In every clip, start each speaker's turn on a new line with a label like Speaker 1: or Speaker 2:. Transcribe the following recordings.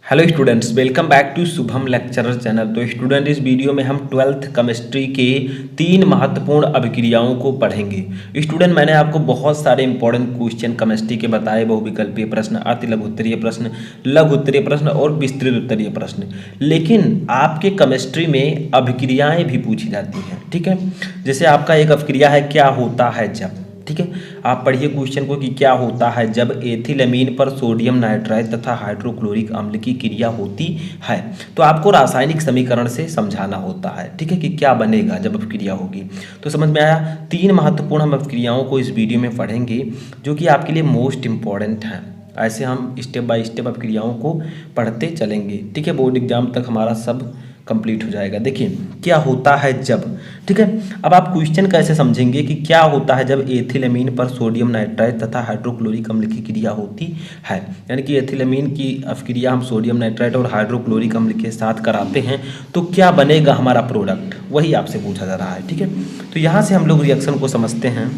Speaker 1: Hello students, welcome back to Shubham lecturer channel. तो student, इस video में हम 12th केमिस्ट्री के 3 महत्वपूर्ण अभिक्रियाओं को पढ़ेंगे। स्टूडेंट, मैंने आपको बहुत सारे इंपॉर्टेंट क्वेश्चन केमिस्ट्री के बताए, बहुविकल्पीय प्रश्न, अति लघु उत्तरीय प्रश्न, लघु उत्तरीय प्रश्न और विस्तृत उत्तरीय प्रश्न। लेकिन आपके केमिस्ट्री में अभिक्रियाएँ भी पूछी जाती हैं, ठीक है। जैसे आपका एक अभिक्रिया है, क्या होता है जब, ठीक है। आप पढ़िए क्वेश्चन को कि क्या होता है जब एथिलएमीन पर सोडियम नाइट्राइट तथा हाइड्रोक्लोरिक अम्ल की क्रिया होती है। तो आपको रासायनिक समीकरण से समझाना होता है, ठीक है, कि क्या बनेगा जब अभिक्रिया होगी। तो समझ में आया। 3 महत्वपूर्ण हम अभिक्रियाओं को इस वीडियो में पढ़ेंगे जो कि आपके लिए मोस्ट इंपॉर्टेंट हैं। ऐसे हम स्टेप बाय स्टेप अभिक्रियाओं को पढ़ते चलेंगे, ठीक है। बोर्ड एग्जाम तक हमारा सब कंप्लीट हो जाएगा। देखिए क्या होता है जब, ठीक है। अब आप क्वेश्चन कैसे समझेंगे कि क्या होता है जब एथिलएमीन पर सोडियम नाइट्राइट तथा हाइड्रोक्लोरिक अम्ल की क्रिया होती है। यानी कि एथिलएमीन की अभिक्रिया हम सोडियम नाइट्राइट और हाइड्रोक्लोरिक अम्ल के साथ कराते हैं तो क्या बनेगा हमारा प्रोडक्ट, वही आपसे पूछा जा रहा है, ठीक है। तो यहाँ से हम लोग रिएक्शन को समझते हैं।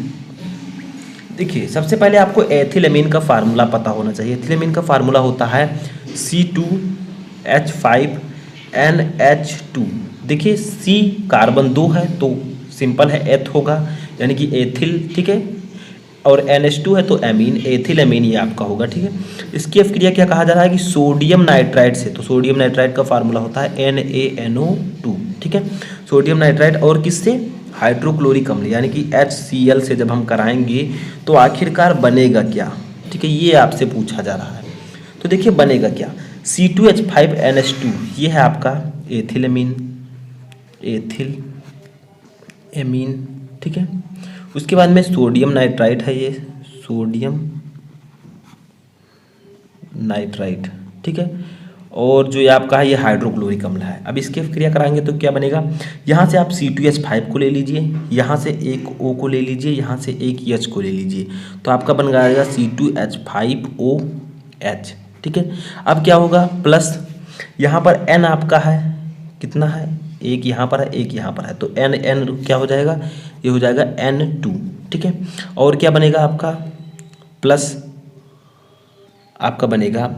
Speaker 1: देखिए सबसे पहले आपको एथिलएमीन का फार्मूला पता होना चाहिए। एथिलएमीन का फार्मूला होता है C2H5NH2। देखिए C कार्बन 2 है तो सिंपल है एथ होगा, यानी कि एथिल, ठीक है। और NH2 है तो एमीन, एथिलएमीन ये आपका होगा, ठीक है। इसकी अभिक्रिया क्या कहा जा रहा है कि सोडियम नाइट्राइट से, तो सोडियम नाइट्राइट का फार्मूला होता है NaNO2, ठीक है। सोडियम नाइट्राइट और किससे, हाइड्रोक्लोरिक अम्ल यानी कि HCl से जब हम कराएंगे तो आखिरकार बनेगा क्या, ठीक है, ये आपसे पूछा जा रहा है। तो देखिए बनेगा क्या, C2H5NH2 ये है आपका एथिलएमीन, ठीक है। उसके बाद में सोडियम नाइट्राइट है, ये सोडियम नाइट्राइट, ठीक है। और जो ये आपका है ये हाइड्रोक्लोरिक अम्ल है। अब इसकी क्रिया कराएंगे तो क्या बनेगा, यहाँ से आप C2H5 को ले लीजिए, यहाँ से एक O को ले लीजिए, यहाँ से एक H को ले लीजिए, तो आपका बन जाएगा C2H5OH, ठीक है। अब क्या होगा, प्लस यहाँ पर N आपका है, कितना है, एक यहाँ पर है, एक यहाँ पर है, तो N क्या हो जाएगा, ये हो जाएगा N2, ठीक है। और क्या बनेगा आपका, प्लस आपका बनेगा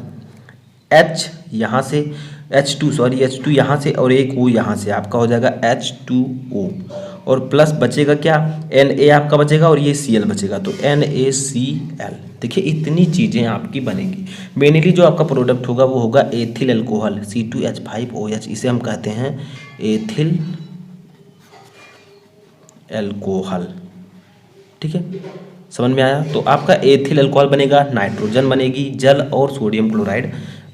Speaker 1: H यहाँ से H2 यहाँ से और एक O यहाँ से, आपका हो जाएगा H2O। और प्लस बचेगा क्या, Na आपका बचेगा और ये Cl बचेगा, तो NaCl। देखिए इतनी चीज़ें आपकी बनेंगी। मेनली जो आपका प्रोडक्ट होगा वो होगा एथिल अल्कोहल C2H5OH, इसे हम कहते हैं एथिल अल्कोहल, ठीक है। समझ में आया। तो आपका एथिल अल्कोहल बनेगा, नाइट्रोजन बनेगी, जल और सोडियम क्लोराइड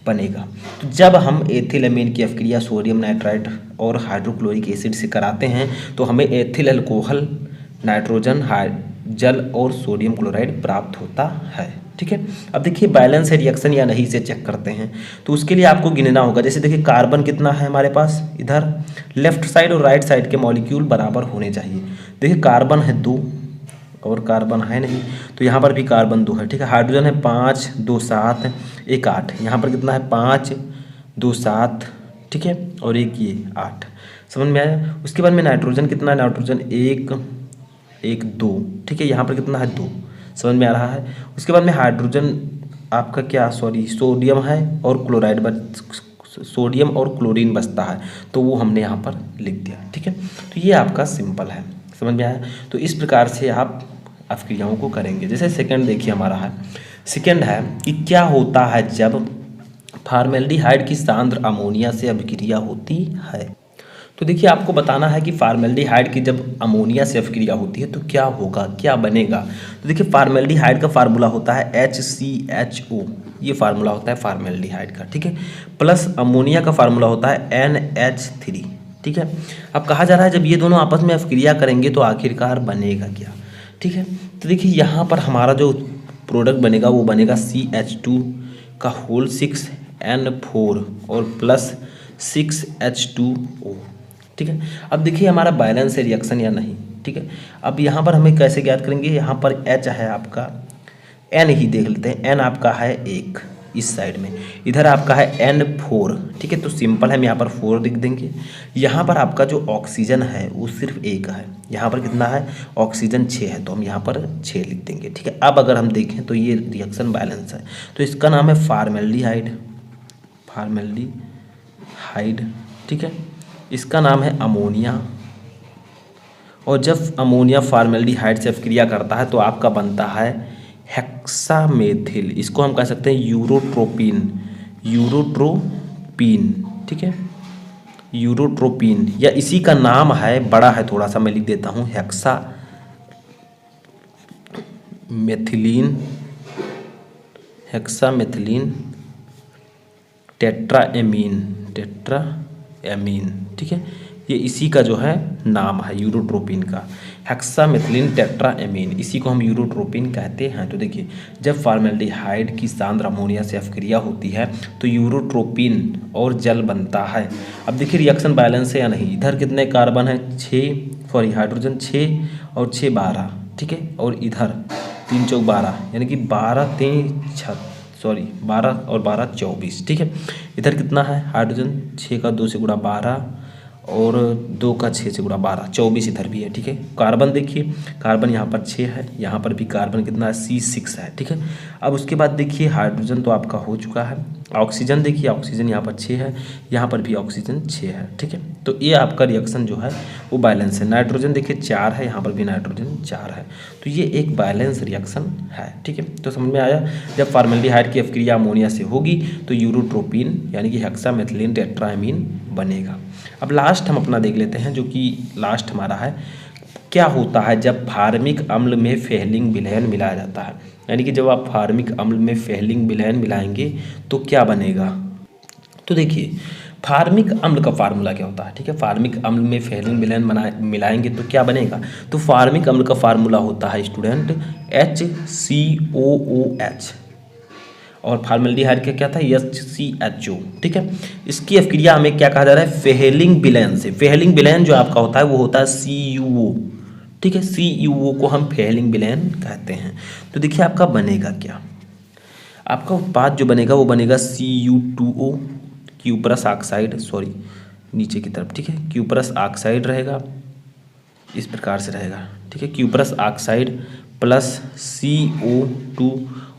Speaker 1: बनेगा। तो जब हम एथिलएमीन की अभिक्रिया सोडियम नाइट्राइट और हाइड्रोक्लोरिक एसिड से कराते हैं तो हमें एथिल अल्कोहल, नाइट्रोजन, जल और सोडियम क्लोराइड प्राप्त होता है, ठीक है। अब देखिए बैलेंस है रिएक्शन या नहीं से चेक करते हैं। तो उसके लिए आपको गिनना होगा। जैसे देखिए कार्बन कितना है हमारे पास, इधर लेफ्ट साइड और राइट साइड के मॉलिक्यूल बराबर होने चाहिए। देखिए कार्बन है 2 और कार्बन है नहीं, तो यहाँ पर भी कार्बन 2 है, ठीक है। हाइड्रोजन है 5, 2, 7, 1, 8, यहाँ पर कितना है 5, 2, 7, ठीक है, और एक ये 8। समझ में आया। उसके बाद में नाइट्रोजन कितना है, नाइट्रोजन 1, 2, ठीक है, यहाँ पर कितना है 2, समझ में आ रहा है। उसके बाद में हाइड्रोजन आपका क्या, सोडियम है और क्लोराइड सोडियम और क्लोरीन बचता है, तो वो हमने यहाँ पर लिख दिया, ठीक है। तो ये आपका सिंपल है, समझ में आया। तो इस प्रकार से आप अभिक्रियाओं को करेंगे। जैसे सेकंड देखिए हमारा है, सेकंड है कि क्या होता है जब फॉर्मेल्डिहाइड की सांद्र अमोनिया से अभिक्रिया होती है। तो देखिए आपको बताना है कि फॉर्मेल्डिहाइड की जब अमोनिया से अभिक्रिया होती है तो क्या होगा, क्या बनेगा। तो देखिए फॉर्मेल्डिहाइड का फार्मूला होता है HCHO, ये फार्मूला होता है फॉर्मेल्डिहाइड का, ठीक है। प्लस अमोनिया का फार्मूला होता है NH3, ठीक है। अब कहा जा रहा है जब ये दोनों आपस में अभिक्रिया करेंगे तो आखिरकार बनेगा क्या, ठीक है। तो देखिए यहाँ पर हमारा जो प्रोडक्ट बनेगा वो बनेगा CH2 का होल 6N4 और प्लस 6H2O, ठीक है। अब देखिए हमारा बैलेंस है रिएक्शन या नहीं, ठीक है। अब यहाँ पर हमें कैसे ज्ञात करेंगे, यहाँ पर H है आपका, N ही देख लेते हैं, N आपका है 1 इस साइड में, इधर आपका है N4, ठीक है। तो सिंपल है, हम यहाँ पर 4 लिख देंगे। यहाँ पर आपका जो ऑक्सीजन है वो सिर्फ 1 है, यहाँ पर कितना है, ऑक्सीजन 6 है, तो हम यहाँ पर 6 लिख देंगे, ठीक है। अब अगर हम देखें तो ये रिएक्शन बैलेंस है, तो इसका नाम है फॉर्मेल्डिहाइड, फॉर्मेल्डिहाइड, ठीक है, इसका नाम है अमोनिया। और जब अमोनिया फॉर्मेल्डिहाइड से अभिक्रिया करता है तो आपका बनता है हेक्सामेथिल, इसको हम कह सकते हैं यूरोट्रोपिन, यूरोट्रोपिन, ठीक है, यूरोट्रोपिन, या इसी का नाम है, बड़ा है थोड़ा सा, मैं लिख देता हूँ, हेक्सामेथिलीन टेट्राएमीन, ठीक है, ये इसी का जो है नाम है यूरोट्रोपिन का, हेक्सामेथिलीन टेट्राएमीन, इसी को हम यूरोट्रोपिन कहते हैं। तो देखिए, जब फॉर्मेल्डिहाइड की सांद्र अमोनिया से अभिक्रिया होती है तो यूरोट्रोपिन और जल बनता है। अब देखिए रिएक्शन बैलेंस है या नहीं, इधर कितने कार्बन है, हाइड्रोजन 6 और 6 12, ठीक है, और इधर 3 चौक 12, यानी कि 12 और 12 24, ठीक है। इधर कितना है हाइड्रोजन, 6 का 2 से गुणा 12 और 2 का 6 से गुणा 12, 24 इधर भी है, ठीक है। कार्बन देखिए, कार्बन यहाँ पर 6 है, यहाँ पर भी कार्बन कितना है, C6 है, ठीक है। अब उसके बाद देखिए हाइड्रोजन तो आपका हो चुका है, ऑक्सीजन देखिए, ऑक्सीजन यहाँ पर 6 है, यहाँ पर भी ऑक्सीजन 6 है, ठीक है। तो ये आपका रिएक्शन जो है वो बैलेंस है। नाइट्रोजन देखिए 4 है, यहाँ पर भी नाइट्रोजन 4 है, तो ये एक बैलेंस रिएक्शन है, ठीक है। तो समझ में आया, जब फॉर्मेल्डिहाइड की अभिक्रिया अमोनिया से होगी तो यूरोट्रोपिन यानी कि हेक्सामेथिलीन टेट्राएमीन बनेगा। अब लास्ट हम अपना देख लेते हैं, जो कि लास्ट हमारा है, क्या होता है जब फार्मिक अम्ल में फेहलिंग विलयन मिलाया जाता है, यानी कि जब आप फार्मिक अम्ल में फेहलिंग विलयन मिलाएंगे तो क्या बनेगा। तो देखिए फार्मिक अम्ल का फार्मूला क्या होता है, ठीक है, फार्मिक अम्ल में फेहलिंग विलयन मिलाएंगे तो क्या बनेगा। तो फार्मिक अम्ल का फार्मूला होता है स्टूडेंट HCOOH, और फॉर्मेल्डिहाइड का क्या था, HCHO, ठीक है। इसकी अभिक्रिया हमें क्या कहा जा रहा है, फेहलिंग विलयन से। फेहलिंग विलयन जो आपका होता है वो होता है CuO, ठीक है, CuO को हम फेहलिंग विलयन कहते हैं। तो देखिए आपका बनेगा क्या, आपका उत्पाद जो बनेगा वो बनेगा Cu2O, क्यूपरस ऑक्साइड, सॉरी नीचे की तरफ, ठीक है, क्यूपरस ऑक्साइड रहेगा, इस प्रकार से रहेगा, ठीक है, क्यूपरस ऑक्साइड प्लस CO2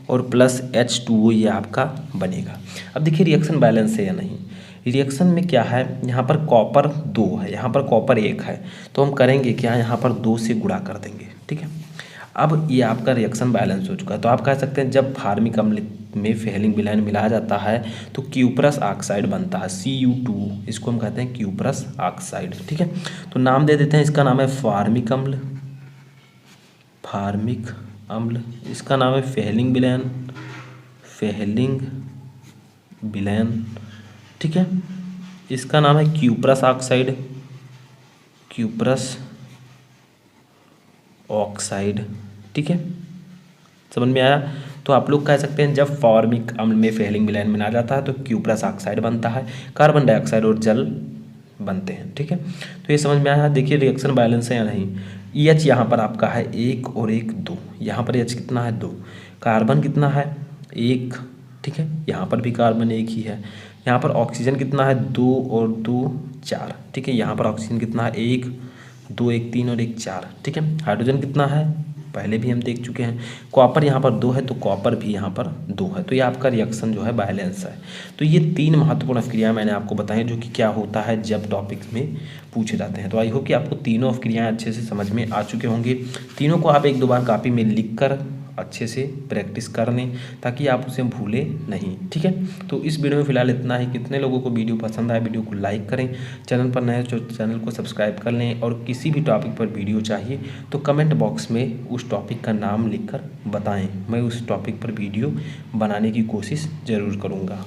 Speaker 1: और प्लस H2O, ये आपका बनेगा। अब देखिए रिएक्शन बैलेंस है या नहीं, रिएक्शन में क्या है, यहाँ पर कॉपर 2 है, यहाँ पर कॉपर 1 है, तो हम करेंगे क्या, यहाँ पर 2 से गुणा कर देंगे, ठीक है। अब ये आपका रिएक्शन बैलेंस हो चुका है। तो आप कह सकते हैं जब फार्मिक अम्ल में फेहलिंग विलयन मिलाया जाता है तो क्यूपरस ऑक्साइड बनता है Cu2, इसको हम कहते हैं क्यूपरस ऑक्साइड, ठीक है। तो नाम दे देते हैं, इसका नाम है फार्मिक अम्ल, इसका नाम है फेहलिंग विलयन, ठीक है। इसका नाम है क्यूपरस ऑक्साइड, ठीक है, समझ में आया। तो आप लोग कह सकते हैं जब फॉर्मिक अम्ल में फेहलिंग विलयन मिलाया जाता है तो क्यूपरस ऑक्साइड बनता है, कार्बन डाइऑक्साइड और जल बनते हैं, ठीक है। तो ये समझ में आया। देखिए रिएक्शन बैलेंस है या नहीं, EH यहाँ पर आपका है 1 और 1 2, यहाँ पर H कितना है 2, कार्बन कितना है 1, ठीक है, यहाँ पर भी कार्बन 1 ही है, यहाँ पर ऑक्सीजन कितना है 2 और 2 4, ठीक है, यहाँ पर ऑक्सीजन कितना है 1 2 1 3 और 1 4, ठीक है। हाइड्रोजन कितना है, पहले भी हम देख चुके हैं, कॉपर यहाँ पर 2 है तो कॉपर भी यहाँ पर 2 है, तो ये आपका रिएक्शन जो है बैलेंस है। तो ये 3 महत्वपूर्ण अभिक्रियाएं मैंने आपको बताई जो कि क्या होता है जब टॉपिक में पूछे जाते हैं। तो आई होप कि आपको तीनों अभिक्रियाएं अच्छे से समझ में आ चुके होंगे। तीनों को आप 1-2 बार कॉपी में लिख कर अच्छे से प्रैक्टिस कर लें ताकि आप उसे भूलें नहीं, ठीक है। तो इस वीडियो में फिलहाल इतना ही। कितने लोगों को वीडियो पसंद आए, वीडियो को लाइक करें, चैनल पर नए तो चैनल को सब्सक्राइब कर लें, और किसी भी टॉपिक पर वीडियो चाहिए तो कमेंट बॉक्स में उस टॉपिक का नाम लिखकर बताएं, मैं उस टॉपिक पर वीडियो बनाने की कोशिश ज़रूर करूँगा।